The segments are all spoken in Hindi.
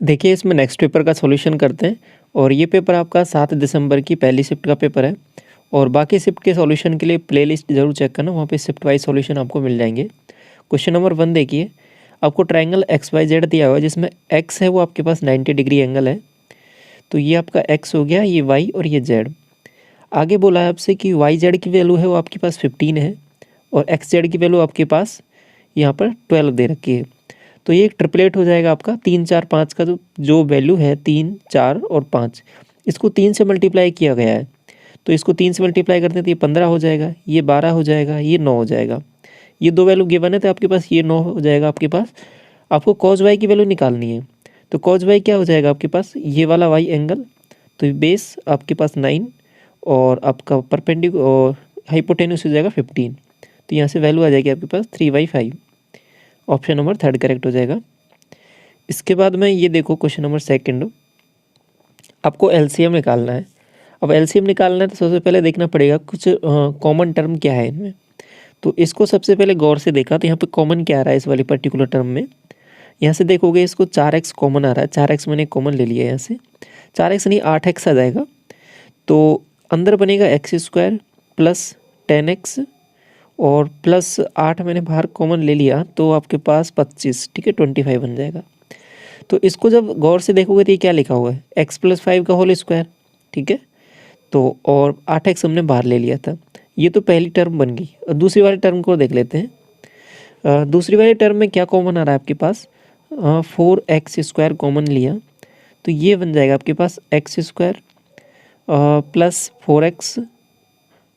देखिए इसमें नेक्स्ट पेपर का सॉल्यूशन करते हैं और ये पेपर आपका 7 दिसंबर की पहली शिफ्ट का पेपर है और बाकी शिफ्ट के सॉल्यूशन के लिए प्लेलिस्ट जरूर चेक करना, वहाँ पे शिफ्ट वाइज सॉल्यूशन आपको मिल जाएंगे। क्वेश्चन नंबर 1 देखिए, आपको ट्रायंगल एक्स वाई जेड दिया हुआ है जिसमें एक्स है वो आपके पास 90 डिग्री एंगल है, तो ये आपका एक्स हो गया, ये वाई और ये जेड। आगे बोला है आपसे कि वाई जेड की वैल्यू है वो आपके पास 15 है और एक्स जेड की वैल्यू आपके पास यहाँ पर 12 दे रखी है। तो ये एक ट्रिपलेट हो जाएगा आपका 3 4 5 का जो वैल्यू है 3 4 और 5, इसको 3 से मल्टीप्लाई किया गया है, तो इसको 3 से मल्टीप्लाई करते हैं तो ये 15 हो जाएगा, ये 12 हो जाएगा, ये 9 हो जाएगा। ये दो वैल्यू गिवन है तो आपके पास ये 9 हो जाएगा आपके पास। आपको कॉज वाई की वैल्यू निकालनी है, तो कॉज वाई क्या हो जाएगा आपके पास, ये वाला वाई एंगल, तो बेस आपके पास 9 और आपका परपेंडिकुलर और हाइपोटेन्यूस हो जाएगा 15, तो यहाँ से वैल्यू आ जाएगी आपके पास 3/5। ऑप्शन नंबर 3 करेक्ट हो जाएगा। इसके बाद में ये देखो क्वेश्चन नंबर 2, आपको एलसीएम निकालना है। अब एलसीएम निकालना है तो सबसे पहले देखना पड़ेगा कुछ कॉमन टर्म क्या है इनमें, तो इसको सबसे पहले गौर से देखा तो यहाँ पे कॉमन क्या आ रहा है इस वाली पर्टिकुलर टर्म में। यहाँ से देखोगे इसको 4x कॉमन आ रहा है, 4x मैंने कॉमन ले लिया है, यहाँ से 4x नहीं 8x आ जाएगा, तो अंदर बनेगा x² प्लस 10x और प्लस 8 मैंने बाहर कॉमन ले लिया तो आपके पास 25, ठीक है 25 बन जाएगा। तो इसको जब गौर से देखोगे तो ये क्या लिखा हुआ है, x+5 का होल स्क्वायर, ठीक है, तो और 8x हमने बाहर ले लिया था, ये तो पहली टर्म बन गई। और दूसरी वाली टर्म को देख लेते हैं। दूसरी वाली टर्म में क्या कॉमन आ रहा है आपके पास, 4x² कॉमन लिया तो ये बन जाएगा आपके पास x² प्लस 4x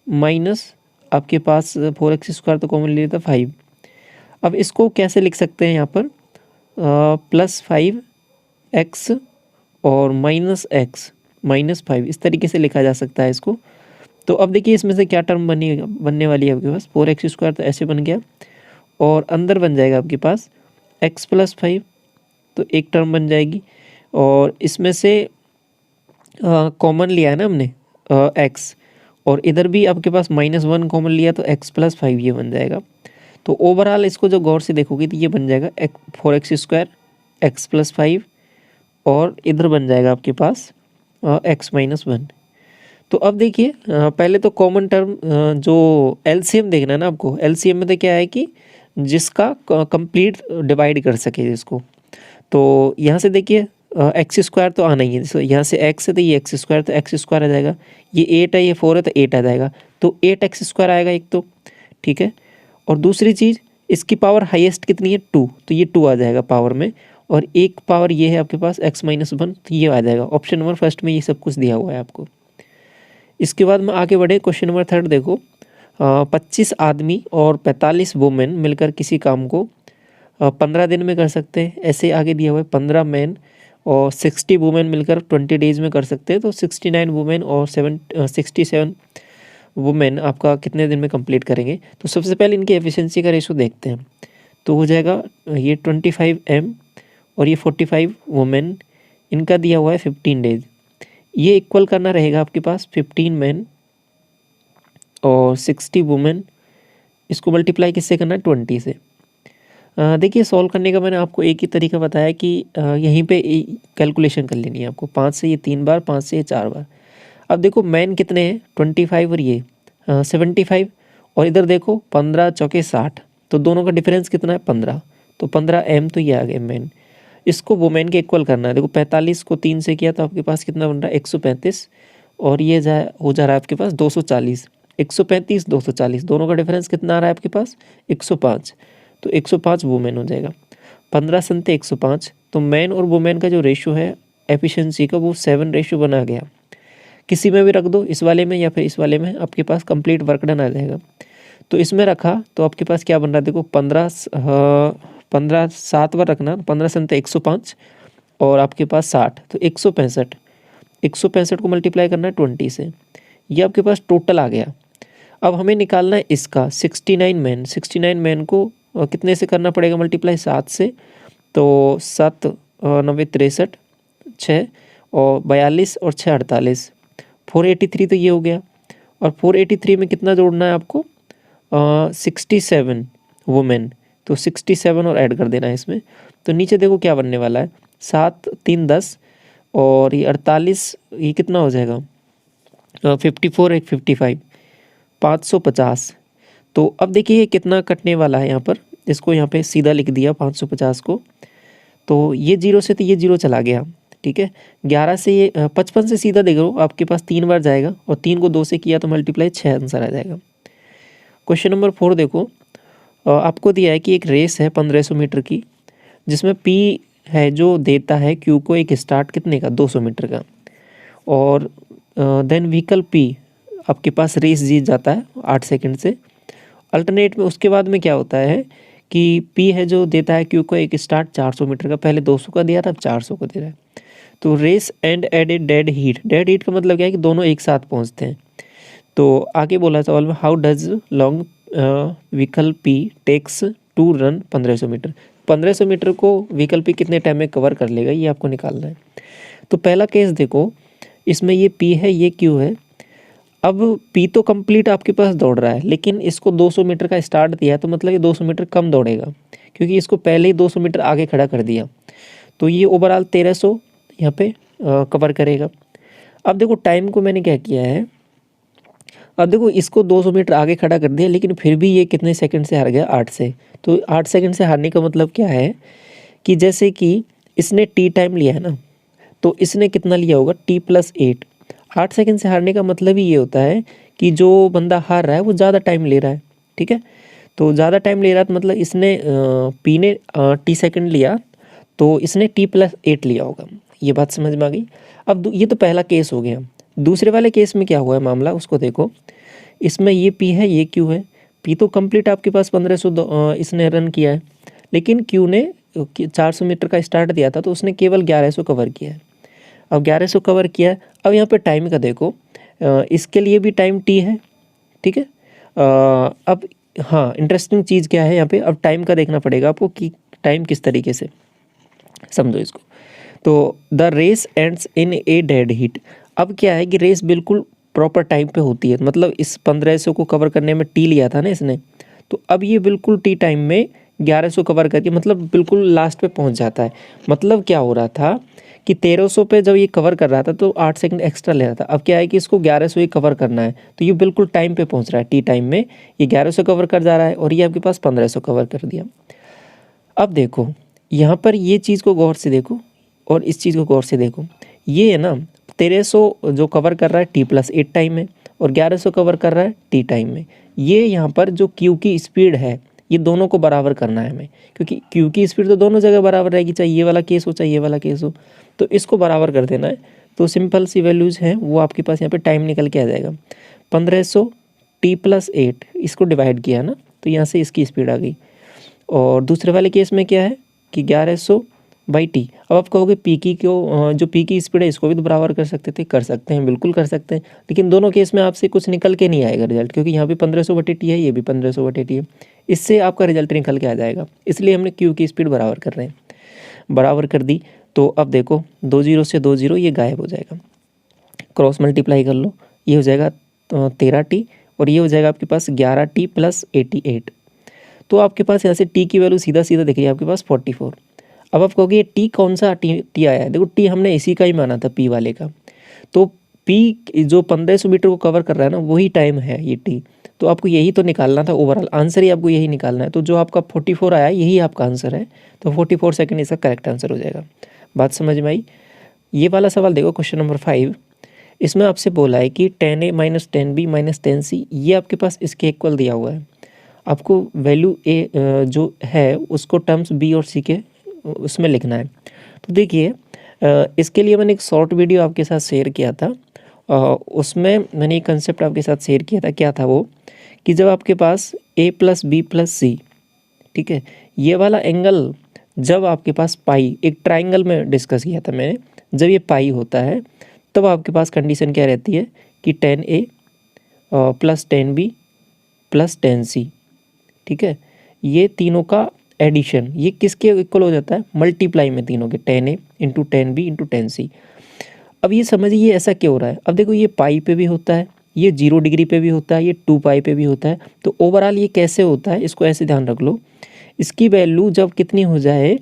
माइनस आपके पास 4x² तो कॉमन लिया था 5। अब इसको कैसे लिख सकते हैं यहाँ पर, प्लस 5x और माइनस x माइनस 5, इस तरीके से लिखा जा सकता है इसको। तो अब देखिए इसमें से क्या टर्म बनने वाली है आपके पास, 4x² तो ऐसे बन गया और अंदर बन जाएगा आपके पास x+5, तो एक टर्म बन जाएगी और इसमें से कॉमन लिया है ना हमने x, और इधर भी आपके पास -1 कॉमन लिया तो x+5 ये बन जाएगा। तो ओवरऑल इसको जो गौर से देखोगे तो ये बन जाएगा 4x² x+5 और इधर बन जाएगा आपके पास x-1। तो अब देखिए पहले तो कॉमन टर्म जो एलसीएम देखना है ना आपको, एलसीएम में तो क्या है कि जिसका कंप्लीट डिवाइड कर सके इसको, तो यहाँ से देखिए x² तो आना ही है, जैसे यहाँ से x है तो ये x² तो x² आ जाएगा, ये 8 है ये 4 है तो 8 आ जाएगा, तो 8x² आएगा एक तो, ठीक है। और दूसरी चीज़ इसकी पावर हाईएस्ट कितनी है 2, तो ये 2 आ जाएगा पावर में, और एक पावर ये है आपके पास x-1 तो ये आ जाएगा। ऑप्शन नंबर फर्स्ट में ये सब कुछ दिया हुआ है आपको। इसके बाद में आगे बढ़े, क्वेश्चन नंबर 3 देखो, 25 आदमी और 45 वुमेन मिलकर किसी काम को 15 दिन में कर सकते हैं, ऐसे आगे दिया हुआ है। 15 मैन और 60 वुमेन मिलकर 20 डेज में कर सकते हैं, तो 69 वुमेन और 67 वुमेन आपका कितने दिन में कंप्लीट करेंगे। तो सबसे पहले इनकी एफिशिएंसी का रेशो देखते हैं, तो हो जाएगा ये 25 m और ये 45 वुमेन, इनका दिया हुआ है 15 डेज, ये इक्वल करना रहेगा आपके पास 15 मैन और 60 वुमेन, इसको मल्टीप्लाई किससे करना है 20 से। देखिए सॉल्व करने का मैंने आपको एक ही तरीका बताया कि यहीं पे कैलकुलेशन कर लेनी है आपको, 5 से ये 3 बार, 5 से ये 4 बार। अब देखो मैन कितने हैं 25 और ये 75, और इधर देखो 15 चौके 60, तो दोनों का डिफरेंस कितना है 15, तो 15 m, तो ये आ गए मैन। इसको वुमेन के इक्वल करना है, देखो 45 को 3 से किया तो आपके पास कितना बन रहा है 135, और ये हो जा रहा है आपके पास 240, 135 240, दोनों का डिफरेंस कितना आ रहा है आपके पास 105, तो 105 वुमेन हो जाएगा। 15 संते 105, तो मैन और वुमेन का जो रेशो है एफिशिएंसी का वो 7 रेशो बना गया। किसी में भी रख दो, इस वाले में या फिर इस वाले में, आपके पास कंप्लीट वर्क डन आ जाएगा। तो इसमें रखा तो आपके पास क्या बन रहा है, देखो 15 7 बार रखना, 15 संते 105 और आपके पास 60, तो 165, 165 को मल्टीप्लाई करना है 20 से, ये आपके पास टोटल आ गया। अब हमें निकालना है इसका 69 मैन, 69 मैन को कितने से करना पड़ेगा मल्टीप्लाई 7 से, तो 7 9 63 6 और 42 और 6 48, 483 तो ये हो गया। और 483 में कितना जोड़ना है आपको 67 वुमेन, तो 67 और ऐड कर देना है इसमें। तो नीचे देखो क्या बनने वाला है, 7 3 10 और ये 48, ये कितना हो जाएगा 54 1 55 550। तो अब देखिए ये कितना कटने वाला है यहाँ पर, इसको यहाँ पे सीधा लिख दिया 550 को, तो ये जीरो से तो ये जीरो चला गया, ठीक है। 11 से ये 55 से सीधा देखो आपके पास 3 बार जाएगा और 3 को 2 से किया तो मल्टीप्लाई 6 आंसर आ जाएगा। क्वेश्चन नंबर 4 देखो, आपको दिया है कि एक रेस है 1500 मीटर की, जिसमें पी है जो देता है क्यू को एक स्टार्ट कितने का 200 मीटर का, और देन व्हीकल पी आपके पास रेस जीत जाता है 8 सेकंड से। अल्टरनेट में उसके बाद में क्या होता है कि पी है जो देता है क्यू को एक स्टार्ट 400 मीटर का, पहले 200 का दिया था अब 400 को दे रहा है। तो race end at a dead heat, dead heat का मतलब क्या है कि दोनों एक साथ पहुंचते हैं। तो आगे बोला सवाल में how does long vehicle P takes to run 1500 metre, 1500 metre को व्हीकल पी कितने टाइम में कवर कर लेगा, ये आपको निकालना है। तो पहला केस देखो, इसमें ये पी है ये क्यू है। अब पी तो कंप्लीट आपके पास दौड़ रहा है, लेकिन इसको 200 मीटर का स्टार्ट दिया है, तो मतलब ये 200 मीटर कम दौड़ेगा क्योंकि इसको पहले ही 200 मीटर आगे खड़ा कर दिया। तो ये ओवरऑल 1300 यहाँ पे कवर करेगा। अब देखो टाइम को मैंने क्या किया है, अब देखो इसको 200 मीटर आगे खड़ा कर दिया, लेकिन फिर भी ये कितने सेकंड से हार गया 8 से। तो 8 सेकंड से हारने का मतलब क्या है कि जैसे कि इसने टी टाइम लिया है ना, तो इसने कितना लिया होगा T+8। 8 सेकंड से हारने का मतलब ही ये होता है कि जो बंदा हार रहा है वो ज़्यादा टाइम ले रहा है, ठीक है। तो ज़्यादा टाइम ले रहा है तो मतलब इसने पी ने T सेकंड लिया तो इसने T+8 लिया होगा। ये बात समझ में आ गई। अब ये तो पहला केस हो गया। दूसरे वाले केस में क्या हुआ है मामला, उसको देखो। इसमें ये पी है ये क्यू है। पी तो कंप्लीट आपके पास 1500 इसने रन किया है, लेकिन क्यू ने 400 मीटर का स्टार्ट दिया था तो उसने केवल 1100 कवर किया है। अब 1100 कवर किया है। अब यहाँ पे टाइम का देखो, इसके लिए भी टाइम टी है, ठीक है। अब हाँ इंटरेस्टिंग चीज़ क्या है यहाँ पे, अब टाइम का देखना पड़ेगा आपको कि टाइम किस तरीके से, समझो इसको। तो the race ends in a dead heat. अब क्या है कि रेस बिल्कुल प्रॉपर टाइम पे होती है, मतलब इस 1500 को कवर करने में टी लिया था ना इसने, तो अब ये बिल्कुल टी टाइम में 1100 कवर करके मतलब बिल्कुल लास्ट पे पहुंच जाता है। मतलब क्या हो रहा था कि 1300 पे जब ये कवर कर रहा था तो 8 सेकंड एक्स्ट्रा ले रहा था। अब क्या है कि इसको 1100 ही कवर करना है, तो ये बिल्कुल टाइम पे पहुंच रहा है। टी टाइम में ये 1100 कवर कर जा रहा है और ये आपके पास 1500 कवर कर दिया। अब देखो यहाँ पर ये चीज़ को गौर से देखो और इस चीज़ को गौर से देखो। ये है ना 1300 जो कवर कर रहा है T+8 टाइम में और 1100 कवर कर रहा है टी टाइम में। ये यहाँ पर जो क्यू की स्पीड है ये दोनों को बराबर करना है हमें, क्योंकि क्यू की स्पीड तो दोनों जगह बराबर रहेगी, चाहे ये वाला केस हो चाहे ये वाला केस हो, तो इसको बराबर कर देना है। तो सिंपल सी वैल्यूज़ हैं वो आपके पास यहाँ पे टाइम निकल के आ जाएगा। 1500 T+8 इसको डिवाइड किया ना, तो यहाँ से इसकी स्पीड आ गई। और दूसरे वाले केस में क्या है कि 1100/T। अब आप कहोगे पी की को जो पी की स्पीड है इसको भी तो बराबर कर सकते थे, कर सकते हैं, बिल्कुल कर सकते हैं, लेकिन दोनों केस में आपसे कुछ निकल के नहीं आएगा रिजल्ट, क्योंकि यहाँ पे 1500/T है, ये भी 1500/T है। इससे आपका रिजल्ट निकल के आ जाएगा, इसलिए हमने क्यू की स्पीड बराबर कर रहे हैं। बराबर कर दी तो अब देखो 2 0 से 2 0 ये गायब हो जाएगा, क्रॉस मल्टीप्लाई कर लो, ये हो जाएगा 13T और ये हो जाएगा आपके पास 11T + 88। तो आपके पास यहाँ से टी की वैल्यू सीधा सीधा दिख रही है आपके पास 44। अब आप कहोगे ये टी कौन सा टी आया है, देखो टी हमने इसी का ही माना था पी वाले का, तो पी जो 1500 मीटर को कवर कर रहा है ना वही टाइम है ये टी, तो आपको यही तो निकालना था, ओवरऑल आंसर ही आपको यही निकालना है। तो जो आपका 44 आया यही आपका आंसर है, तो 44 सेकंड इसका करेक्ट आंसर हो जाएगा। बात समझ में आई। ये वाला सवाल देखो क्वेश्चन नंबर 5, इसमें आपसे बोला है कि 10A - 10B - 10C ये आपके पास इसके इक्वल दिया हुआ है। आपको वैल्यू ए जो है उसको टर्म्स बी और सी के उसमें लिखना है। तो देखिए इसके लिए मैंने एक शॉर्ट वीडियो आपके साथ शेयर किया था, उसमें मैंने एक कंसेप्ट आपके साथ शेयर किया था। क्या था वो कि जब आपके पास A + B + C, ठीक है, ये वाला एंगल जब आपके पास पाई, एक ट्राइंगल में डिस्कस किया था मैंने, जब ये पाई होता है तब आपके पास कंडीशन क्या रहती है कि 10A + 10B + 10C, ठीक है, ये तीनों का एडिशन ये किसके इक्वल हो जाता है, मल्टीप्लाई में तीनों के 10A × 10B × 10C। अब ये समझिए ऐसा क्यों हो रहा है। अब देखो ये पाई पे भी होता है, ये 0 डिग्री पे भी होता है, ये 2π पे भी होता है, तो ओवरऑल ये कैसे होता है इसको ऐसे ध्यान रख लो। इसकी वैल्यू जब कितनी हो जाए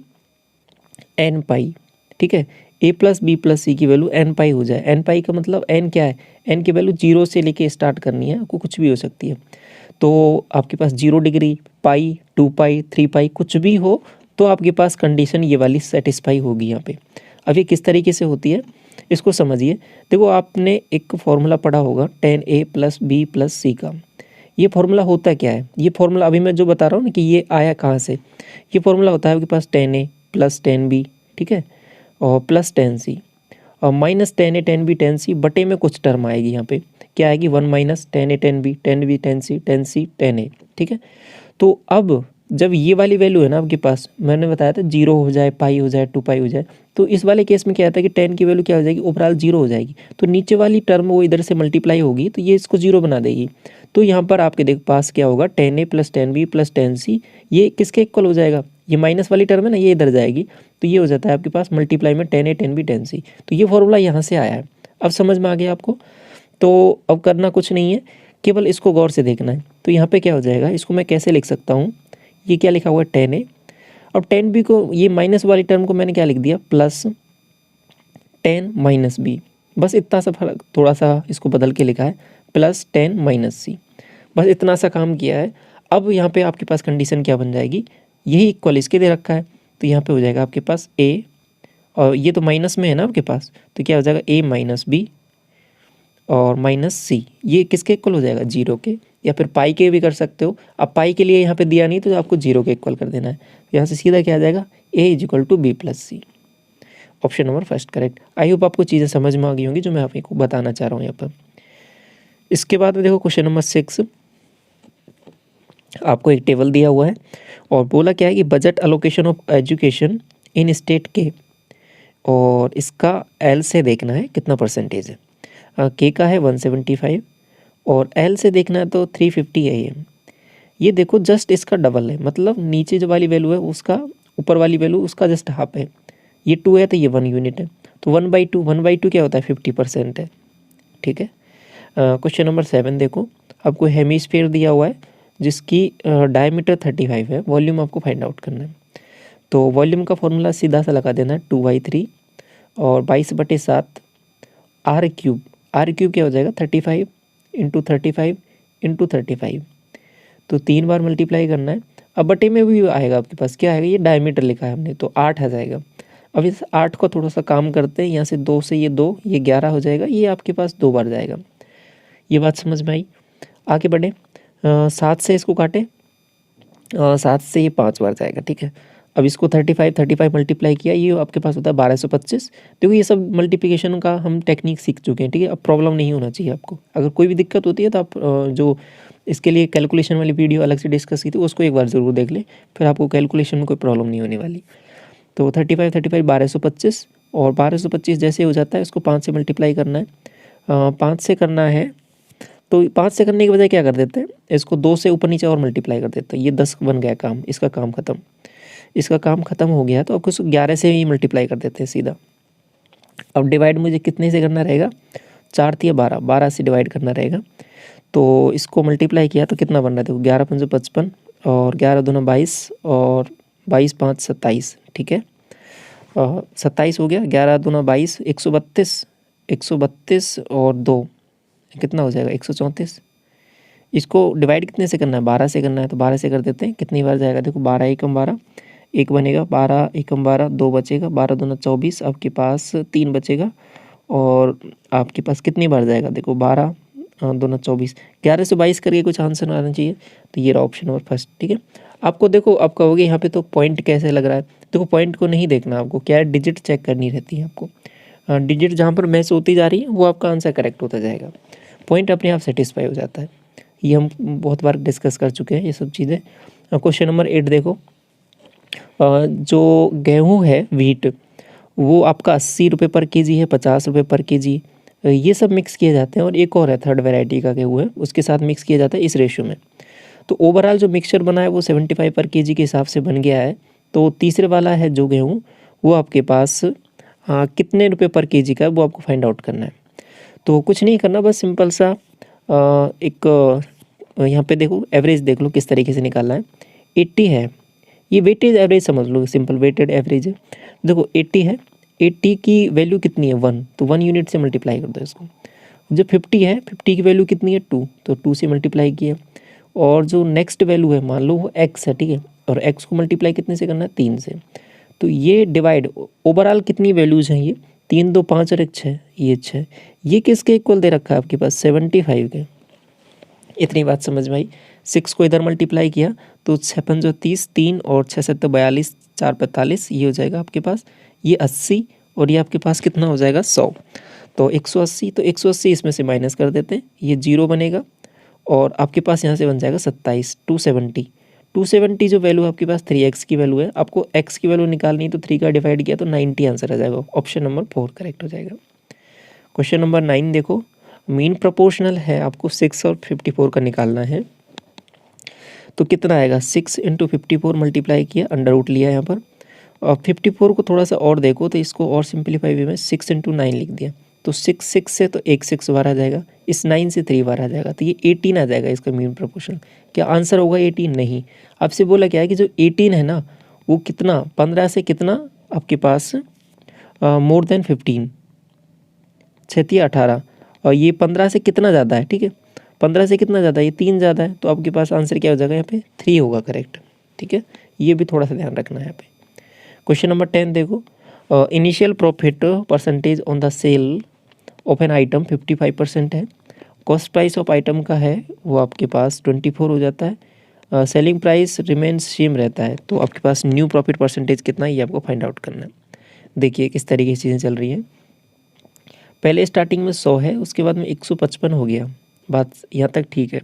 nπ, ठीक है, a प्लस बी प्लस सी की वैल्यू n पाई हो जाए। n पाई का मतलब n क्या है, n की वैल्यू 0 से लेके स्टार्ट करनी है आपको, कुछ भी हो सकती है। तो आपके पास 0 डिग्री, पाई, 2 पाई, 3 पाई कुछ भी हो तो आपके पास कंडीशन ये वाली सेटिस्फाई होगी यहाँ पे। अब ये किस तरीके से होती है इसको समझिए। देखो आपने एक फॉर्मूला पढ़ा होगा tan a plus B plus C का। ये फॉर्मूला होता क्या है, ये फॉर्मूला अभी मैं जो बता रहा हूँ ना कि ये आया कहाँ से, ये फॉर्मूला होता है आपके पास tan a plus tan b, ठीक है, और प्लस tan c और minus tan a tan b tan c बटे में कुछ टर्म आएगी यहाँ पे, क्या आएगी 1 minus tan a tan b tan c tan a, ठीक है। तो अब जब ये वाली वैल्यू है ना आपके पास, मैंने बताया था 0 हो जाए, पाई हो जाए, 2 पाई हो जाए, तो इस वाले केस में क्या आता है कि tan की वैल्यू क्या हो जाएगी, ओवरऑल 0 हो जाएगी। तो नीचे वाली टर्म वो इधर से मल्टीप्लाई होगी तो ये इसको 0 बना देगी। तो यहाँ पर आपके देख पास क्या होगा, tan a plus tan b plus tan c, ये किसके इक्वल हो जाएगा, ये माइनस वाली टर्म है ना, ये इधर जाएगी तो ये हो जाता है आपके पास मल्टीप्लाई में tan a tan b tan c। तो ये फॉर्मूला यहाँ से आया है। अब समझ में आ गया आपको। तो अब करना कुछ नहीं है, केवल इसको गौर से देखना है। तो यहाँ पे क्या हो जाएगा, इसको मैं कैसे लिख सकता हूँ, ये क्या लिखा हुआ है tan a, अब tan b को, ये माइनस वाली टर्म को मैंने क्या लिख दिया प्लस tan माइनस b, बस इतना सा फर्क, थोड़ा सा इसको बदल के लिखा है प्लस tan माइनस c, बस इतना सा काम किया है। अब यहाँ पे आपके पास कंडीशन क्या बन जाएगी, यही इक्वल इसके दे रखा है तो यहाँ पे हो जाएगा आपके पास a, और ये तो माइनस में है ना आपके पास, तो क्या हो जाएगा a माइनस बी और माइनस सी, ये किसके इक्वल हो जाएगा 0 के, या फिर पाई के भी कर सकते हो। अब पाई के लिए यहाँ पे दिया नहीं तो आपको 0 के इक्वल कर देना है। यहाँ से सीधा क्या आ जाएगा a is equal to B plus C, option number first correct. I hope आपको चीज़ें समझ में आ गई होंगी जो मैं आपको बताना चाह रहा हूँ यहाँ पर। इसके बाद में देखो क्वेश्चन नंबर 6, आपको एक टेबल दिया हुआ है और बोला क्या है कि budget allocation of education in state के, और इसका एल से देखना है कितना परसेंटेज है। के का है 175 और एल से देखना है तो 350 है ये देखो जस्ट इसका डबल है, मतलब नीचे जो वाली वैल्यू है उसका ऊपर वाली वैल्यू उसका जस्ट हाफ है। ये 2 है तो ये 1 यूनिट है, तो 1/2 क्या होता है 50% है, ठीक है। क्वेश्चन नंबर 7 देखो, आपको हेमीस्फीयर दिया हुआ है जिसकी डायमीटर 35 है, वॉल्यूम आपको फाइंड आउट करना है। तो वॉल्यूम का फॉर्मूला सीधा सा लगा देना है 2/3 और 22/7 आर क्यूब क्या हो जाएगा 35 इंटू 35 इंटू 35, तो 3 बार मल्टीप्लाई करना है। अब बटे में भी आएगा आपके पास, क्या आएगा, ये डायमीटर लिखा है हमने तो 8 आ जाएगा। अब इस 8 को थोड़ा सा काम करते हैं, यहाँ से 2 से ये 2, ये 11 हो जाएगा, ये आपके पास 2 बार जाएगा। ये बात समझ में आई। आगे बढ़े, 7 से इसको काटे, 7 से ये 5 बार जाएगा, ठीक है। अब इसको 35 मल्टीप्लाई किया, ये आपके पास होता है 1225। देखो ये सब मल्टीप्लिकेशन का हम टेक्निक सीख चुके हैं, ठीक है। अब प्रॉब्लम नहीं होना चाहिए आपको, अगर कोई भी दिक्कत होती है तो आप जो इसके लिए कैलकुलेशन वाली वीडियो अलग से डिस्कस की थी उसको एक बार ज़रूर देख लें, फिर आपको कैलकुलेशन में कोई प्रॉब्लम नहीं होने वाली। तो 35 1225 और 1225 जैसे हो जाता है इसको 5 से मल्टीप्लाई करना है, 5 से करना है तो 5 से करने के बजाय क्या कर देते हैं, इसको 2 से ऊपर नीचे और मल्टीप्लाई कर देते हैं, ये 10 बन गया काम, इसका काम ख़त्म। इसका काम ख़त्म हो गया तो आपको 11 से ही मल्टीप्लाई कर देते हैं सीधा। अब डिवाइड मुझे कितने से करना रहेगा, 4 या 12 से डिवाइड करना रहेगा। तो इसको मल्टीप्लाई किया तो कितना बन रहा है, देखो 11 5 55 और 11 2 22 और 22 5 27, ठीक है। 27 हो गया, 11 2 22 132 और 2 कितना हो जाएगा 134। इसको डिवाइड कितने से करना है, 12 से करना है, तो 12 से कर देते हैं। कितनी बार जाएगा, देखो 12 एकम 12, एक बनेगा, 12 एकम 12 2 बचेगा, 12 दूना 24, आपके पास 3 बचेगा और आपके पास कितनी बार जाएगा, देखो 12 दूना 24, 11 से 22 करके कुछ आंसर आना चाहिए। तो ये रहा ऑप्शन नंबर फर्स्ट, ठीक है। आपको देखो आप कहोगे यहाँ पे तो पॉइंट कैसे लग रहा है, देखो पॉइंट को नहीं देखना, आपको क्या है डिजिट चेक करनी रहती है आपको। डिजिट जहाँ पर मैच होती जा रही है वो आपका आंसर करेक्ट होता जाएगा, पॉइंट अपने आप सेटिस्फाई हो जाता है। ये हम बहुत बार डिस्कस कर चुके हैं ये सब चीज़ें। क्वेश्चन नंबर 8 देखो, जो गेहूँ है व्हीट वो आपका 80 रुपये पर केजी है, 50 रुपये पर केजी, ये सब मिक्स किए जाते हैं। और एक और है थर्ड वैरायटी का गेहूँ है, उसके साथ मिक्स किया जाता है इस रेशियो में। तो ओवरऑल जो मिक्सचर बना है वो 75 पर केजी के हिसाब से बन गया है। तो तीसरे वाला है जो गेहूँ वो आपके पास कितने रुपये पर केजी का है वो आपको फाइंड आउट करना है। तो कुछ नहीं करना, बस सिंपल सा एक यहाँ पे देखो एवरेज देख लो किस तरीके से निकालना है। 80 है, ये वेटेज एवरेज समझ लो, सिंपल वेटेड एवरेज है। देखो 80 है, 80 की वैल्यू कितनी है 1, तो 1 यूनिट से मल्टीप्लाई कर दो इसको। जो 50 है 50 की वैल्यू कितनी है 2, तो 2 से मल्टीप्लाई किया। और जो नेक्स्ट वैल्यू है मान लो वो x है, ठीक है, और x को मल्टीप्लाई कितने से करना है 3 से। तो ये डिवाइड ओवरऑल कितनी वैल्यूज़ हैं ये 3 2 5 और 1 6, ये 6। ये किसके इक्वल दे रखा है आपके पास 75 के। इतनी बात समझ में आई। 6 को इधर मल्टीप्लाई किया तो 6 पंजो 30, 3 और 6 7 42, 4 45, ये हो जाएगा आपके पास ये 80, और ये आपके पास कितना हो जाएगा 100। तो 180, तो 180 इसमें से माइनस कर देते हैं, ये 0 बनेगा, और आपके पास यहाँ से बन जाएगा 27, 270। 270 जो वैल्यू आपके पास 3x की वैल्यू है, आपको x की वैल्यू निकालनी है तो 3 का डिवाइड किया तो 90 आंसर आ जाएगा। ऑप्शन नंबर 4 करेक्ट हो जाएगा। क्वेश्चन नंबर 9 देखो, मीन प्रोपोर्शनल है, आपको 6 और 54 का निकालना है। तो कितना आएगा 6 × 54 मल्टीप्लाई किया, अंडर रूट लिया यहाँ पर, और 54 को थोड़ा सा और देखो तो इसको और सिंप्लीफाई वे में 6 × 9 लिख दिया, तो 6 से तो एक 6 बार आ जाएगा, इस 9 से 3 बार आ जाएगा, तो ये 18 आ जाएगा इसका मीन प्रोपोर्शनल। क्या आंसर होगा 18? नहीं। आपसे बोला क्या है कि जो 18 है ना वो कितना 15 से कितना आपके पास मोर देन 15, 6 18, और ये 15 से कितना ज़्यादा है, ठीक है, 15 से कितना ज़्यादा है, ये 3 ज़्यादा है, तो आपके पास आंसर क्या हो जाएगा यहाँ पे 3 होगा करेक्ट, ठीक है। ये भी थोड़ा सा ध्यान रखना है यहाँ पे। क्वेश्चन नंबर 10 देखो, initial profit percentage on the sale of an item 55% है, कॉस्ट प्राइस ऑफ आइटम का है वो आपके पास 24 हो जाता है, सेलिंग प्राइस रिमेन्स सेम रहता है, तो आपके पास न्यू प्रॉफिट परसेंटेज कितना है ये आपको फाइंड आउट करना है। देखिए किस तरीके से चीज़ें चल रही हैं। पहले स्टार्टिंग में 100 है, उसके बाद में 155 हो गया, बात यहाँ तक ठीक है।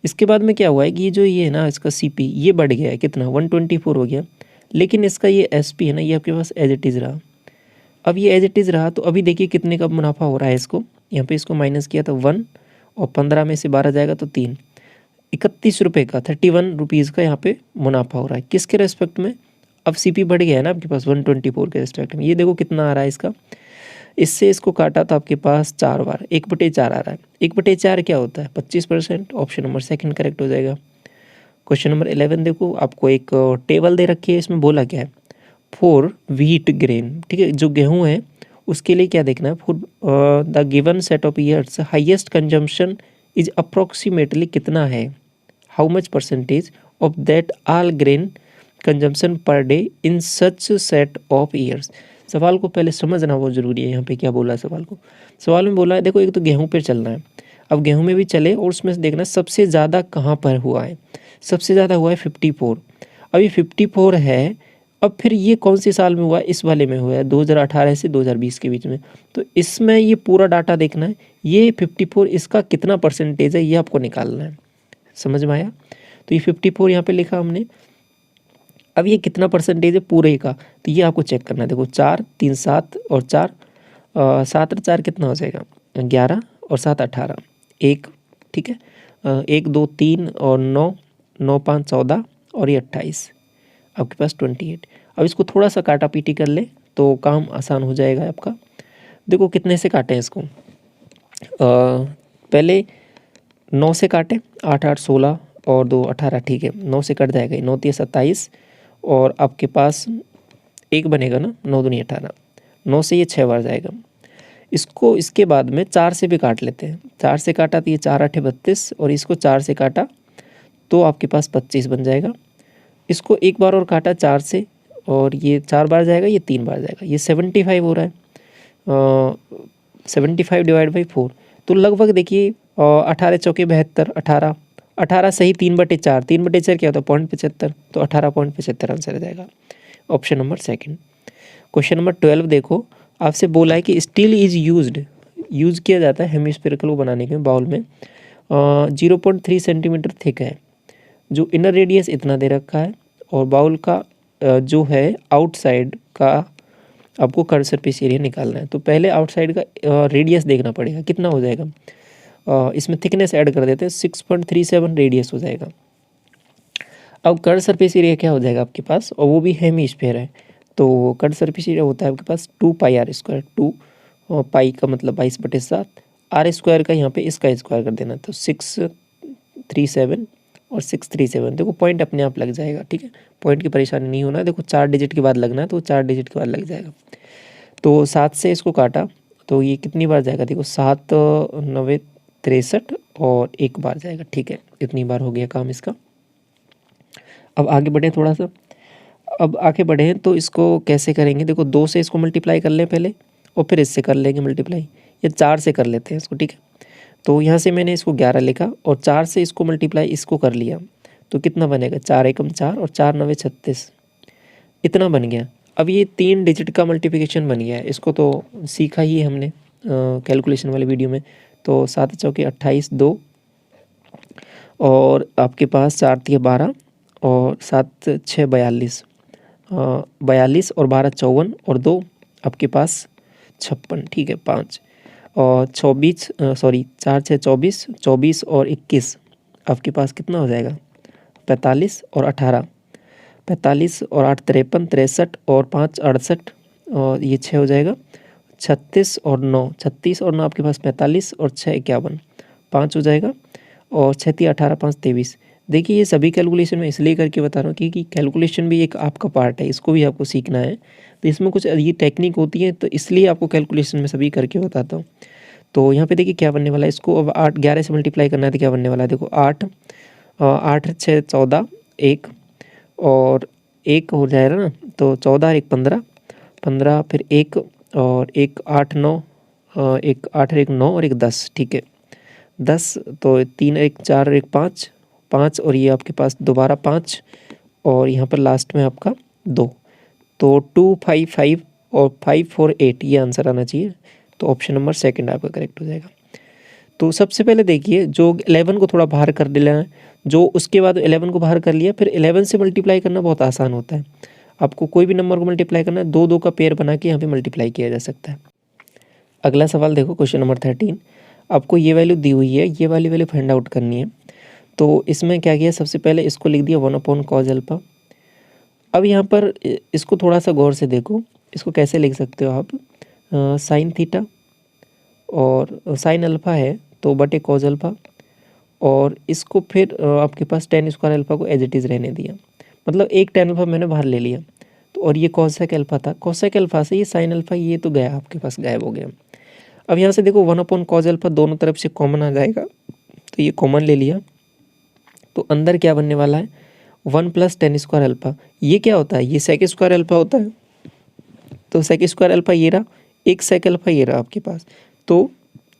इसके बाद में क्या हुआ है कि ये जो ये है ना इसका सीपी ये बढ़ गया है, कितना 124 हो गया, लेकिन इसका ये एसपी है ना ये आपके पास एज इट इज़ रहा। अब ये एज इट इज़ रहा तो अभी देखिए कितने का मुनाफा हो रहा है इसको, यहाँ पे इसको माइनस किया तो 1, और 15 में से 12 जाएगा तो 3, 31 रुपये का 31 रुपीज़ का यहाँ पे मुनाफा हो रहा है। किसके रेस्पेक्ट में? अब सीपी बढ़ गया है ना आपके पास 124 के रेस्पेक्ट में। ये देखो कितना आ रहा है इसका, इससे इसको काटा तो आपके पास 4 बार 1/4 आ रहा है। 1/4 क्या होता है 25%। ऑप्शन नंबर सेकंड करेक्ट हो जाएगा। क्वेश्चन नंबर 11 देखो, आपको एक टेबल दे रखी है, इसमें बोला क्या है फॉर व्हीट ग्रेन, ठीक है, जो गेहूं है उसके लिए क्या देखना है, for the given set of years highest consumption is approximately कितना है, how much percentage of that all grain consumption per day in such set of years. सवाल को पहले समझना बहुत ज़रूरी है। यहाँ पे क्या बोला है सवाल को, सवाल में बोला है देखो एक तो गेहूं पे चलना है, अब गेहूं में भी चले और उसमें से देखना सबसे ज़्यादा कहाँ पर हुआ है, सबसे ज़्यादा हुआ है 54। अब ये 54 है, अब फिर ये कौन से साल में हुआ है, इस वाले में हुआ है 2018 से 2020 के बीच में, तो इसमें ये पूरा डाटा देखना है, ये 54 इसका कितना परसेंटेज है ये आपको निकालना है। समझ में आया? तो ये 54 यहाँ पे लिखा हमने, अब ये कितना परसेंटेज है पूरे का, तो ये आपको चेक करना है। देखो 4 3 7 और 4 7 और 4 कितना हो जाएगा 11 और 7 18 1, ठीक है, 1 2 3 और 9 9 5 14 और ये 28, आपके पास 28। अब इसको थोड़ा सा काटा पीटी कर ले तो काम आसान हो जाएगा आपका। देखो कितने से काटें इसको, पहले 9 से काटें, 8 8 16 और 2 18, ठीक है, 9 से कट जाएगा, 9 3 27 और आपके पास एक बनेगा ना, 9 दूनी 18, 9 से ये 6 बार जाएगा। इसको इसके बाद में 4 से भी काट लेते हैं, 4 से काटा तो ये 4 8 32 और इसको 4 से काटा तो आपके पास 25 बन जाएगा। इसको एक बार और काटा 4 से और ये 4 बार जाएगा, ये 3 बार जाएगा, ये 75 हो रहा है, 75 डिवाइड बाई 4, तो लगभग देखिए 18 चौके 72, 18 18 सही 3/4, 3/4 क्या होता है 0.75, तो 18.75 आंसर आ जाएगा। Option number second. Question number 12 देखो, आपसे बोला है कि स्टील इज यूज़ किया जाता है हेमिस्फेरिकल को बनाने के बाउल में, 0.3 सेंटीमीटर थिक है, जो इनर रेडियस इतना दे रखा है और बाउल का जो है आउटसाइड का आपको कर्व सरफेस एरिया निकालना है। तो पहले आउटसाइड का रेडियस देखना पड़ेगा कितना हो जाएगा, इसमें थिकनेस ऐड कर देते हैं, 6.37 रेडियस हो जाएगा। अब कर्व सरफेस एरिया क्या हो जाएगा आपके पास, और वो भी हेमिस्फीयर है, तो कर्व सरफेस एरिया होता है आपके पास 2πr², 2 पाई का मतलब 22/7, r² का यहाँ पे इसका स्क्वायर कर देना, तो 637 और 637, देखो पॉइंट अपने आप लग जाएगा, ठीक है, पॉइंट की परेशानी नहीं होना, देखो 4 डिजिट के बाद लगना है तो 4 डिजिट के बाद लग जाएगा। तो 7 से इसको काटा तो ये कितनी बार जाएगा, देखो 7 9 63 और 1 बार जाएगा। ठीक है, इतनी बार हो गया काम इसका। अब आगे बढ़े थोड़ा सा, अब आगे बढ़े हैं तो इसको कैसे करेंगे, देखो 2 से इसको मल्टीप्लाई कर लें पहले और फिर इससे कर लेंगे मल्टीप्लाई, या 4 से कर लेते हैं इसको। ठीक है, तो यहाँ से मैंने इसको 11 लिखा और 4 से इसको मल्टीप्लाई इसको कर लिया तो कितना बनेगा, 4 एकम 4 और 4 9 36, इतना बन गया। अब ये 3 डिजिट का मल्टीप्लिकेशन बन गया है, इसको तो सीखा ही है हमने कैलकुलेशन वाले वीडियो में। तो 7 चौके 28 2 और आपके पास 4 तिया 12 और 7 6 42, 42 और 12 54 और 2 आपके पास 56। ठीक है, 5 और 24 सॉरी 4 6 24, 24 और 21 आपके पास कितना हो जाएगा, 45 और 18, 45 और 8 53, 63 और 5 68 और ये 6 हो जाएगा, 36 और 9, 36 और 9 आपके पास 45 और 6 51, 5 हो जाएगा और 6 3 18 5 23। देखिए ये सभी कैलकुलेशन मैं इसलिए करके बता रहा हूँ क्योंकि कैलकुलेशन भी एक आपका पार्ट है, इसको भी आपको सीखना है। तो इसमें कुछ ये टेक्निक होती है तो इसलिए आपको कैलकुलेशन में सभी करके बताता हूँ। तो यहाँ पे देखिए क्या बनने वाला है, इसको अब 8 11 से मल्टीप्लाई करना है तो क्या बनने वाला है, देखो 8 8 6 14 1 और 1 हो जाएगा ना, तो 14 और 1 15, 15 फिर 1 और 1 8 9, 1 8 और 1 9 और 1 10। ठीक है, 10 तो 3 1 4 और 1 5, 5 और ये आपके पास दोबारा 5 और यहाँ पर लास्ट में आपका 2, तो 2 5 5 और 5 4 8 ये आंसर आना चाहिए। तो ऑप्शन नंबर सेकंड आपका करेक्ट हो जाएगा। तो सबसे पहले देखिए जो 11 को थोड़ा बाहर कर लेना है, जो उसके बाद 11 को बाहर कर लिया, फिर 11 से मल्टीप्लाई करना बहुत आसान होता है। आपको कोई भी नंबर को मल्टीप्लाई करना है, 2 2 का पेयर बना के यहाँ पे मल्टीप्लाई किया जा सकता है। अगला सवाल देखो, क्वेश्चन नंबर 13, आपको ये वैल्यू दी हुई है, ये वाली वैल्यू फाइंड आउट करनी है। तो इसमें क्या किया, सबसे पहले इसको लिख दिया 1/cos अल्फा। अब यहाँ पर इसको थोड़ा सा गौर से देखो, इसको कैसे लिख सकते हो आप, साइन थीटा और साइन अल्फ़ा है तो बटे कॉज अल्फ़ा, और इसको फिर आपके पास टेन स्क्वायर अल्फ़ा को एज इट इज़ रहने दिया, मतलब एक टेन अल्फ़ा मैंने बाहर ले लिया। तो और ये कॉसेक अल्फ़ा था, कॉसेक अल्फ़ा से ये साइन अल्फ़ा ये तो गया आपके पास, गायब हो गया। अब यहाँ से देखो 1/cos अल्फ़ा दोनों तरफ से कॉमन आ जाएगा, तो ये कॉमन ले लिया, तो अंदर क्या बनने वाला है 1 + tan स्क्वायर अल्फ़ा। ये क्या होता है, ये सेक स्क्वायर अल्फ़ा होता है, तो सेक स्क्वायर अल्फ़ा ये रहा, एक सेक अल्फ़ा ये रहा आपके पास। तो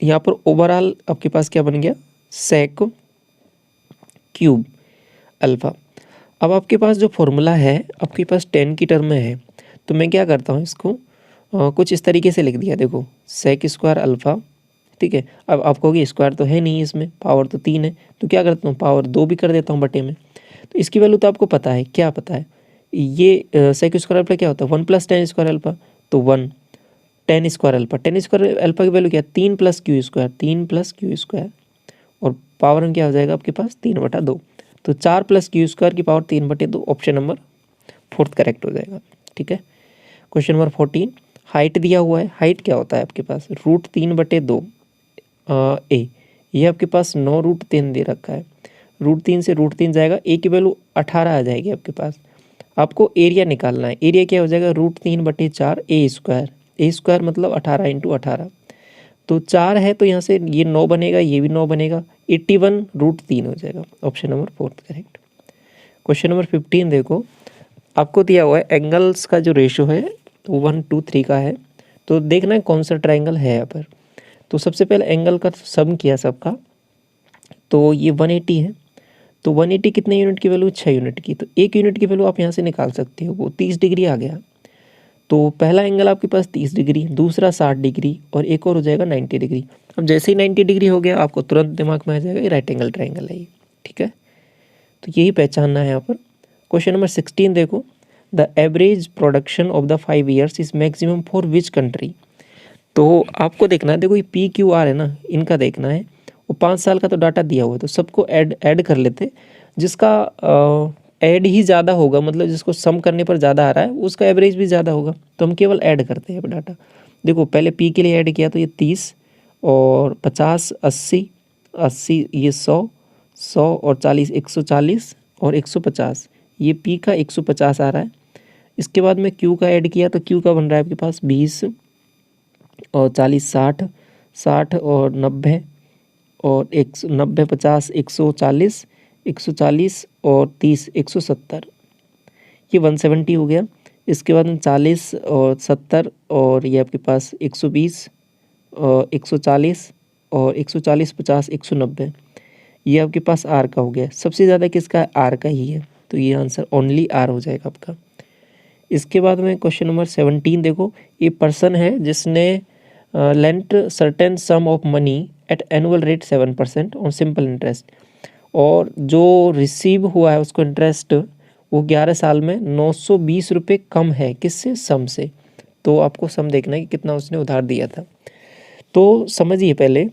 यहाँ पर ओवरऑल आपके पास क्या बन गया, सेक क्यूब अल्फ़ा। अब आपके पास जो फॉर्मूला है आपके पास 10 की टर्म में है, तो मैं क्या करता हूँ इसको कुछ इस तरीके से लिख दिया, देखो सेक स्क्वायर अल्फ़ा। ठीक है, अब आप कहोगे स्क्वायर तो है नहीं इसमें, पावर तो 3 है, तो क्या करता हूँ पावर 2 भी कर देता हूँ बटे में। तो इसकी वैल्यू तो आपको पता है, क्या पता है, ये सेक स्क्वायर अल्फ़ा क्या होता है 1 + tan स्क्वायर अल्फ़ा, तो 1 tan square alpha, tan square alpha की वैल्यू क्या है 3 + q स्क्वायर, 3 + q स्क्वायर, और पावर में क्या हो जाएगा आपके पास 3/2, तो 4 + q स्क्वायर की पावर 3/2, ऑप्शन नंबर 4 करेक्ट हो जाएगा। ठीक है, क्वेश्चन नंबर 14, हाइट दिया हुआ है, हाइट क्या होता है आपके पास √3/2 ए, ये आपके पास 9√3 दे रखा है, √3 से √3 जाएगा, ए की वैल्यू 18 आ जाएगी आपके पास। आपको एरिया निकालना है, एरिया क्या हो जाएगा √3/4 ए स्क्वायर, ए स्क्वायर मतलब 18 × 18, तो 4 है तो यहाँ से ये 9 बनेगा, ये भी 9 बनेगा, 81√3 हो जाएगा, option number 4 correct. Question number 15 देखो, आपको दिया हुआ है एंगल्स का जो रेशो है तो 1 2 3 का है, तो देखना है कौन सा ट्रायंगल है यहाँ पर। तो सबसे पहले एंगल का सम किया सबका, तो ये 180 है, तो 180 कितने यूनिट की वैल्यू 6 यूनिट की, तो 1 यूनिट की वैल्यू आप यहाँ से निकाल सकते हो, वो 30 डिग्री आ गया। तो पहला एंगल आपके पास 30 डिग्री, दूसरा 60 डिग्री और एक और हो जाएगा 90 डिग्री। अब जैसे ही 90 डिग्री हो गया आपको तुरंत दिमाग में आ जाएगा ये राइट एंगल ट्रायंगल है ये। ठीक है, तो यही पहचानना है यहाँ पर। क्वेश्चन नंबर 16 देखो, the average production of the 5 years is maximum for which country. तो आपको देखना है, देखो ये PQR है ना, इनका देखना है, वो 5 साल का तो डाटा दिया हुआ है, तो सबको ऐड कर लेते, जिसका ऐड ही ज़्यादा होगा, मतलब जिसको सम करने पर ज़्यादा आ रहा है उसका एवरेज भी ज़्यादा होगा, तो हम केवल ऐड करते हैं अब डाटा। देखो पहले P के लिए ऐड किया तो ये 30 और 50 80 80 ये 100 और 40 140 और 150, ये P का 150 आ रहा है। इसके बाद में Q का ऐड किया तो Q का बन रहा है आपके पास 20 और 40 60, 60 और 90 और 90 50 140, 140 और 30 170, ये 170 हो गया। इसके बाद में 40 और 70 और ये आपके पास 120 और 140 और 140 50 190, ये आपके पास आर का हो गया। सबसे ज़्यादा किसका है? आर का ही है, तो ये आंसर ओनली आर हो जाएगा आपका। इसके बाद में क्वेश्चन नंबर 17 देखो, ये पर्सन है जिसने lent certain some of money at annual rate 7% on simple interest, और जो रिसीव हुआ है उसको इंटरेस्ट वो 11 साल में 920 रुपये कम है, किससे? सम से। तो आपको सम देखना है कि कितना उसने उधार दिया था। तो समझिए पहले,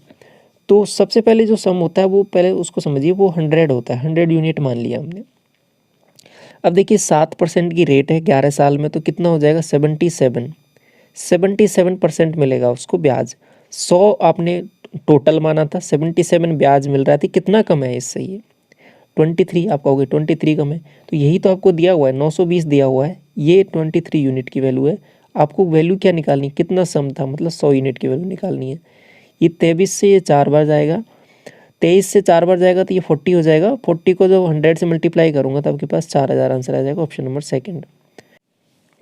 तो सबसे पहले जो सम होता है वो पहले उसको समझिए, वो 100 होता है, 100 यूनिट मान लिया हमने। अब देखिए 7% की रेट है 11 साल में, तो कितना हो जाएगा? 77% मिलेगा उसको ब्याज। 100 आपने टोटल माना था, 77 ब्याज मिल रहा था, कितना कम है इससे? ये 23, आप कहोगे 23 कम है, तो यही तो आपको दिया हुआ है, 920 दिया हुआ है, ये 23 यूनिट की वैल्यू है। आपको वैल्यू क्या निकालनी है? कितना सम था, मतलब 100 यूनिट की वैल्यू निकालनी है। ये 23 से ये 4 बार जाएगा, 23 से 4 बार जाएगा तो ये 40 हो जाएगा। 40 को जब 100 से मल्टीप्लाई करूँगा तो आपके पास 4000 आंसर आ जाएगा, option number second.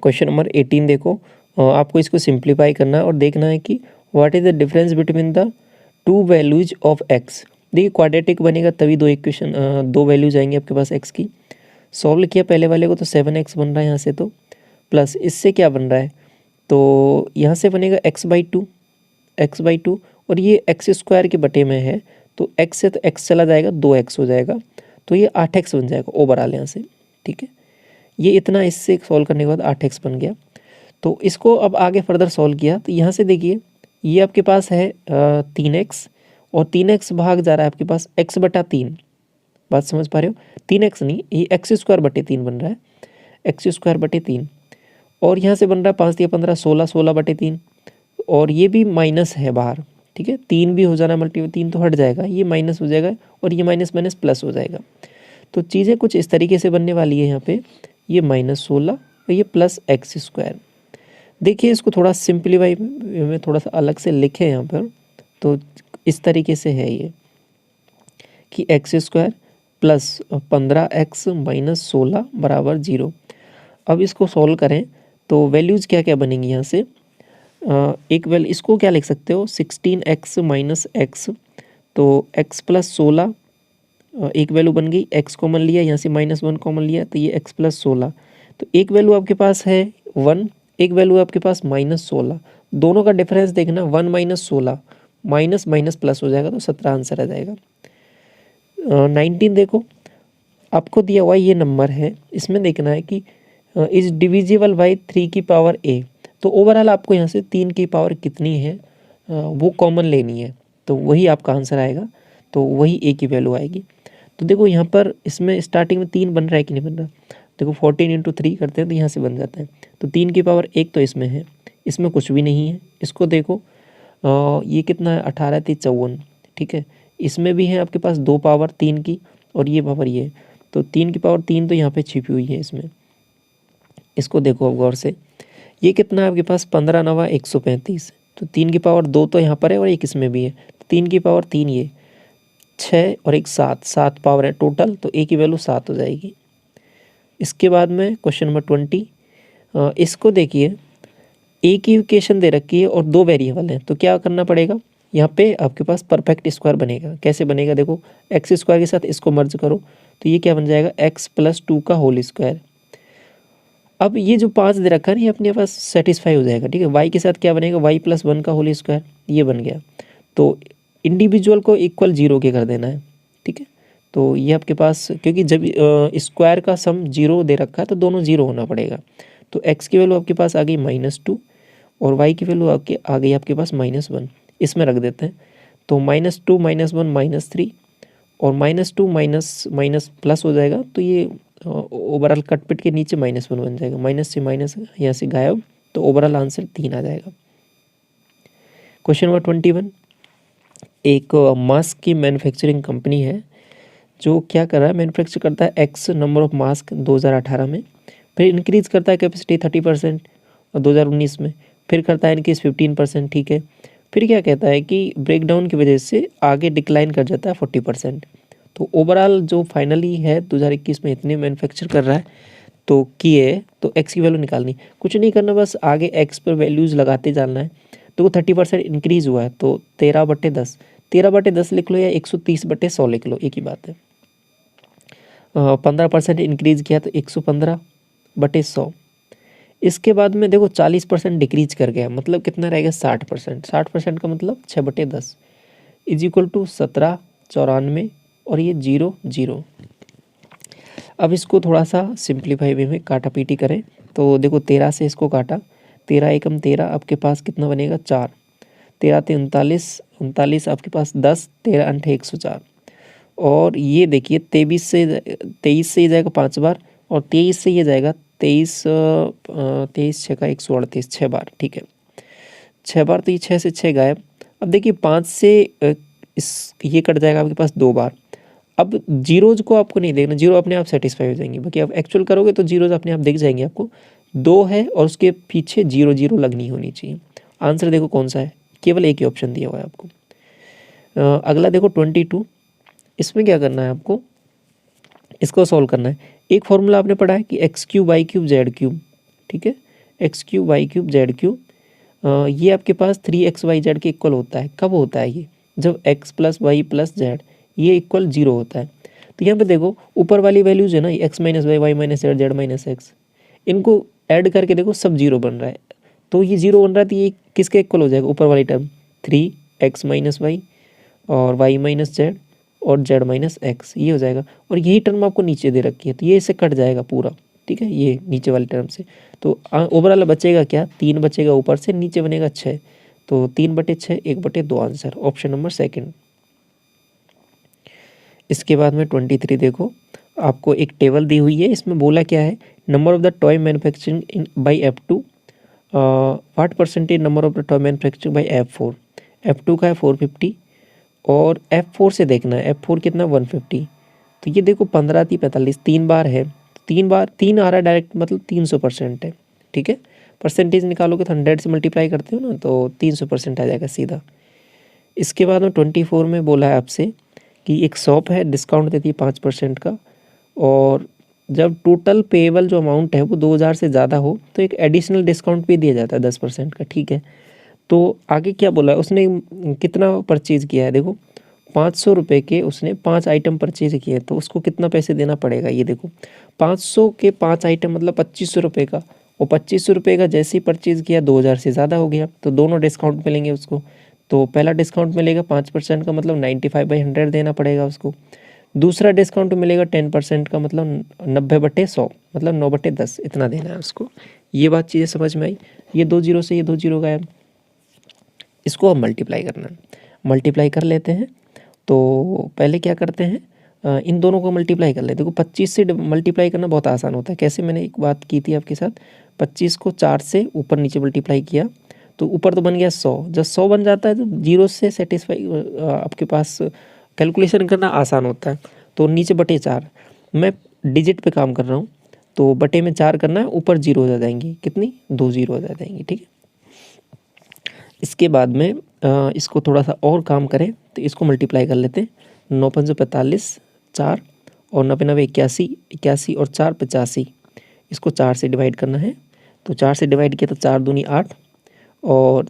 Question number 18 देखो, आपको इसको सिंप्लीफाई करना है और देखना है कि what is the difference between the two values of x. देखिए क्वाड्रेटिक बनेगा तभी दो वैल्यूज आएंगी आपके पास एक्स की। सॉल्व किया पहले वाले को तो 7x बन रहा है यहाँ से, तो प्लस इससे क्या बन रहा है? तो यहाँ से बनेगा x/2, और ये x² के बटे में है, तो x से तो x चला जाएगा, 2x हो जाएगा, तो ये 8x बन जाएगा ओवरऑल यहाँ से। ठीक है, ये इतना इससे सॉल्व करने के बाद 8x बन गया। तो इसको अब आगे फर्दर सॉल्व किया तो यहाँ से देखिए ये आपके पास है 3x, और 3x भाग जा रहा है आपके पास x/3। बात समझ पा रहे हो? 3x नहीं, ये x²/3 बन रहा है, x²/3, और यहाँ से बन रहा है 5 × 15 16, 16/3, और ये भी माइनस है बाहर। ठीक है, 3 भी हो जाना मल्टी, 3 तो हट जाएगा, ये माइनस हो जाएगा, और ये माइनस माइनस प्लस हो जाएगा। तो चीज़ें कुछ इस तरीके से बनने वाली है यहाँ पे, ये -16 और ये प्लस x²। देखिए इसको थोड़ा सिंप्लीफाई में थोड़ा सा अलग से लिखे यहाँ पर, तो इस तरीके से है ये कि x² प्लस 15x माइनस 16 बराबर 0। अब इसको सॉल्व करें तो वैल्यूज़ क्या क्या बनेंगी यहाँ से? एक इसको क्या लिख सकते हो? 16x माइनस x, तो x प्लस 16 एक वैल्यू बन गई, x कॉमन लिया, यहाँ से -1 कॉमन लिया, तो ये x प्लस 16। तो एक वैल्यू आपके पास है 1, एक वैल्यू आपके पास -16, दोनों का डिफरेंस देखना, 1 माइनस 16, माइनस माइनस प्लस हो जाएगा, तो 17 आंसर आ जाएगा। 19 देखो, आपको दिया हुआ ये नंबर है, इसमें देखना है कि इज डिविजिबल बाई 3 की पावर a। तो ओवरऑल आपको यहाँ से 3 की पावर कितनी है वो कॉमन लेनी है, तो वही आपका आंसर आएगा, तो वही a की वैल्यू आएगी। तो देखो यहाँ पर इसमें स्टार्टिंग में 3 बन रहा है कि नहीं बन रहा? देखो 14 × 3 करते हैं तो यहाँ से बन जाता है, तो 3 की पावर 1 तो इसमें है, इसमें कुछ भी नहीं है। इसको देखो ये कितना है? 18 × 3 = 54। ठीक है, इसमें भी है आपके पास 2 पावर 3 की, और ये पावर ये, तो 3 की पावर 3 तो यहाँ पे छिपी हुई है इसमें। इसको देखो अब गौर से, ये कितना है आपके पास? 15 × 9 = 135, तो 3 की पावर 2 तो यहाँ पर है और एक इसमें भी है, तो 3 की पावर 3 ये 6 और एक 7, 7 पावर है टोटल, तो a की वैल्यू 7 हो जाएगी। इसके बाद में क्वेश्चन नंबर 20, इसको देखिए a की इक्वेशन दे रखी है और 2 वेरिएबल हैं, तो क्या करना पड़ेगा? यहाँ पे आपके पास परफेक्ट स्क्वायर बनेगा। कैसे बनेगा? देखो x² के साथ इसको मर्ज करो, तो ये क्या बन जाएगा? x + 2 का होल स्क्वायर। अब ये जो 5 दे रखा है ना, ये अपने पास सेटिस्फाई हो जाएगा। ठीक है, y के साथ क्या बनेगा? y + 1 का होल स्क्वायर, ये बन गया। तो इंडिविजुअल को इक्वल 0 के कर देना है। ठीक है, तो ये आपके पास, क्योंकि जब स्क्वायर का सम 0 दे रखा है तो दोनों 0 होना पड़ेगा। तो x की वैल्यू आपके पास आ गई -2 और y की वैल्यू आ गई आपके पास -1, इसमें रख देते हैं। तो -2 -1 -3, और -2 माइनस प्लस हो जाएगा, तो ये ओवरऑल कटपिट के नीचे -1 बन जाएगा, माइनस से माइनस यहाँ से गायब, तो ओवरऑल आंसर 3 आ जाएगा। क्वेश्चन नंबर 21, एक मास्क की मैन्युफैक्चरिंग कंपनी है जो क्या कर रहा है? मैन्युफैक्चर करता है x नंबर ऑफ मास्क 2018 में, फिर इंक्रीज़ करता है कैपेसिटी 30% और 2019 में, फिर करता है इनकेस 15%, ठीक है। फिर क्या कहता है कि ब्रेकडाउन की वजह से आगे डिक्लाइन कर जाता है 40%। तो ओवरऑल जो फाइनली है 2021 में इतने मैन्युफैक्चर कर रहा है तो किए, तो एक्स की वैल्यू निकालनी, कुछ नहीं करना, बस आगे एक्स पर वैल्यूज़ लगाते जाना है। तो वो 30% इंक्रीज़ हुआ है तो 13/10, 13/10 लिख लो या 130/100 लिख लो, एक ही बात है। 15% इंक्रीज़ किया तो 115/100। इसके बाद में देखो 40% डिक्रीज कर गया, मतलब कितना रहेगा 60%। 60% का मतलब 6/10 इज इक्वल टू 1794 और ये 0 0। अब इसको थोड़ा सा सिंप्लीफाई वे में काटा पीटी करें तो देखो 13 से इसको काटा, 13 एकम 13, आपके पास कितना बनेगा 4, 13 ते 39, 39 आपके पास 10, 13 अंठे 104। और ये देखिए 23 से ये जाएगा 5 बार और 23 से ये जाएगा 23, 23 छः का 138, 6 बार, ठीक है 6 बार। तो ये 6 से 6 गायब। अब देखिए 5 से इस ये कट जाएगा आपके पास 2 बार। अब जीरोज को आपको नहीं देखना, जीरो अपने आप सेटिस्फाई हो जाएंगे, बाकी आप एक्चुअल करोगे तो जीरोज अपने आप दिख जाएंगे आपको। 2 है और उसके पीछे 0 0 लगनी होनी चाहिए। आंसर देखो कौन सा है, केवल एक ही ऑप्शन दिया हुआ है आपको। अगला देखो 22, इसमें क्या करना है आपको, इसको सॉल्व करना है। एक फॉर्मूला आपने पढ़ा है कि x³ y³ z³, ठीक है, x³ y³ z³, ये आपके पास 3xyz के इक्वल होता है। कब होता है ये, जब x + y + z ये इक्वल 0 होता है। तो यहाँ पे देखो ऊपर वाली वैल्यूज है ना, x - y, y - z, z - x, इनको ऐड करके देखो सब 0 बन रहा है। तो ये 0 बन रहा है तो ये किसके इक्वल हो जाएगा, ऊपर वाली टर्म 3x - y और y - z और z - x, ये हो जाएगा। और यही टर्म आपको नीचे दे रखी है तो ये इससे कट जाएगा पूरा, ठीक है, ये नीचे वाली टर्म से। तो ओवरऑल बचेगा क्या, 3 बचेगा ऊपर से, नीचे बनेगा 6। तो 3/6 1/2 आंसर, ऑप्शन नंबर सेकंड। इसके बाद में 23 देखो, आपको एक टेबल दी हुई है, इसमें बोला क्या है, number of the toy manufacturing in by F2, what percentage number of the toy manufacturing by F4। F2 का है 450 और F4 से देखना है, F4 कितना 150। तो ये देखो 15 × 45, 3 बार है, 3 बार 3 आ रहा है डायरेक्ट, मतलब 300% है, ठीक है। परसेंटेज निकालोगे तो 100 से मल्टीप्लाई करते हो ना तो 300% आ जाएगा सीधा। इसके बाद में 24 में बोला है आपसे कि एक शॉप है, डिस्काउंट देती है 5% का, और जब टोटल पेएबल जो अमाउंट है वो 2000 से ज़्यादा हो तो एक एडिशनल डिस्काउंट भी दिया जाता है 10% का, ठीक है। तो आगे क्या बोला है, उसने कितना परचेज़ किया है, देखो 500 रुपये के उसने 5 आइटम परचेज किए, तो उसको कितना पैसे देना पड़ेगा, ये देखो 500 के 5 आइटम मतलब 2500 रुपये का, और 2500 रुपये का जैसे ही परचेज़ किया 2000 से ज़्यादा हो गया, तो दोनों डिस्काउंट मिलेंगे उसको। तो पहला डिस्काउंट मिलेगा 5% का, मतलब 95/100 देना पड़ेगा उसको। दूसरा डिस्काउंट मिलेगा 10% का, मतलब 90/100, मतलब 9/10 इतना देना है उसको। ये बात चीज़ें समझ में आई। ये 2 जीरो से ये 2 जीरो गायब, इसको अब मल्टीप्लाई करना है, मल्टीप्लाई कर लेते हैं। तो पहले क्या करते हैं, इन दोनों को मल्टीप्लाई कर लेते हैं। देखो 25 से मल्टीप्लाई करना बहुत आसान होता है। कैसे, मैंने एक बात की थी आपके साथ, 25 को 4 से ऊपर नीचे मल्टीप्लाई किया तो ऊपर तो बन गया 100। जब 100 बन जाता है तो जीरो से सेटिस्फाई आपके पास कैलकुलेशन करना आसान होता है। तो नीचे बटे 4, मैं डिजिट पे काम कर रहा हूँ तो बटे में 4 करना है, ऊपर 0 हो जाएंगी, कितनी 2 0 हो जाएंगी, ठीक है। इसके बाद में इसको थोड़ा सा और काम करें तो इसको मल्टीप्लाई कर लेते हैं। 9 × 5 = 45, 4 और 9 × 9 = 81, 81 और 4 = 85। इसको 4 से डिवाइड करना है, तो 4 से डिवाइड किया तो 4 दूनी 8, और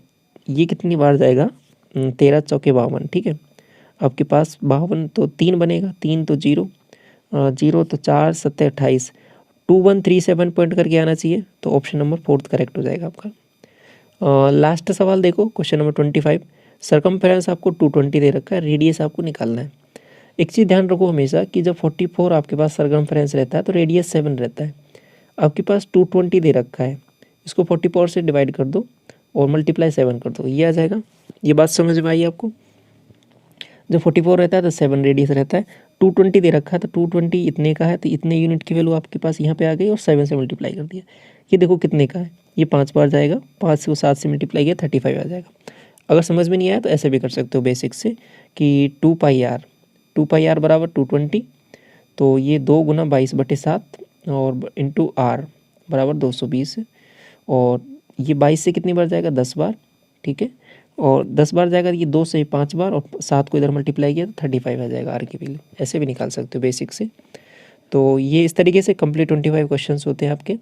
ये कितनी बार जाएगा 13 चौके 52, ठीक है। आपके पास 52 तो 3 बनेगा, 3 तो 0, 0 तो 4 7 28, 2137 पॉइंट करके आना चाहिए, तो ऑप्शन नंबर 4 करेक्ट हो जाएगा आपका। लास्ट सवाल देखो, क्वेश्चन नंबर 25। सरकमफेरेंस आपको 220 दे रखा है, रेडियस आपको निकालना है। एक चीज़ ध्यान रखो हमेशा कि जब 44 आपके पास सरकमफेरेंस रहता है तो रेडियस 7 रहता है। आपके पास 220 दे रखा है, इसको 44 से डिवाइड कर दो और मल्टीप्लाई 7 कर दो, ये आ जाएगा। ये बात समझ में आई आपको। जब 44 रहता है तो 7 रेडियस रहता है, 220 दे रखा है तो 220 इतने का है तो इतने यूनिट की वैल्यू आपके पास यहाँ पे आ गई और 7 से मल्टीप्लाई कर दिया। ये देखो कितने का है, ये 5 बार जाएगा, 5 से 7 से मल्टीप्लाई किया 35 आ जाएगा। अगर समझ में नहीं आया तो ऐसे भी कर सकते हो बेसिक से कि 2πr बराबर 220, तो ये 2 × 22/7 और इंटू r बराबर 220, और ये 22 से कितनी बार जाएगा, 10 बार, ठीक है। और 10 बार जाएगा, ये 2 से 5 बार, और 7 को इधर मल्टीप्लाई किया तो 35 आ जाएगा आर की वैल्यू। ऐसे भी निकाल सकते हो बेसिक से। तो ये इस तरीके से कंप्लीट 25 क्वेश्चंस होते हैं आपके।